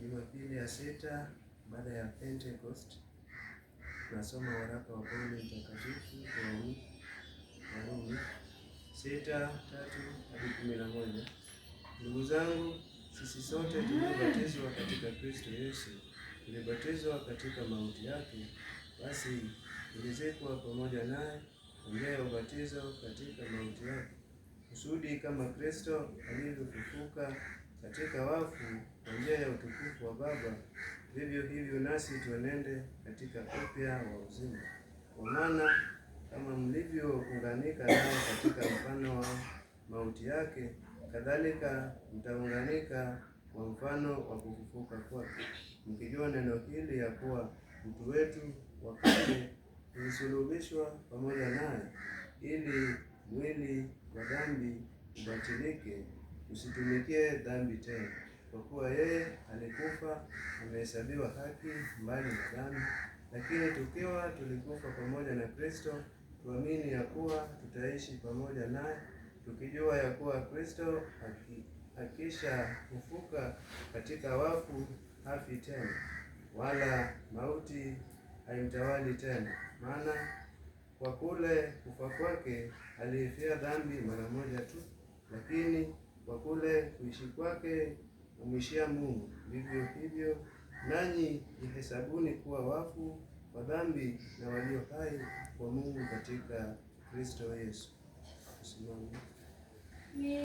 Jumapili ya sita baada ya Pentecost, tunasoma waraka wa Paulo mtakatifu kwa Warumi 6:3-11. Ndugu zangu, sisi sote tuliobatizwa katika Kristo Yesu tulibatizwa katika mauti yake, basi tulizikwa pamoja naye kwa njia ya ubatizo katika mauti yake, kusudi kama Kristo alivyofufuka katika wafu kwa njia ya utukufu wa Baba, vivyo hivyo nasi tuenende katika upya wa uzima. Kwa maana kama mlivyounganika naye katika mfano wa mauti yake, kadhalika mtaunganika kwa mfano wa kufufuka kwake, mkijua neno hili ya kuwa mtu wetu wa kale ulisulubishwa pamoja naye, ili mwili wa dhambi ubatilike, usitumikie dhambi tena. Kwa kuwa yeye alikufa, amehesabiwa haki mbali na dhambi. Lakini tukiwa tulikufa pamoja na Kristo, tuamini ya kuwa tutaishi pamoja naye, tukijua ya kuwa Kristo akisha kufufuka katika wafu hafi tena, wala mauti haimtawali tena. Maana kwa kule kufa kwake aliifia dhambi mara moja tu, lakini kwa kule kuishi kwake umwishia Mungu. Vivyo hivyo nanyi jihesabuni kuwa wafu kwa dhambi na walio hai kwa Mungu katika Kristo Yesu. Simama.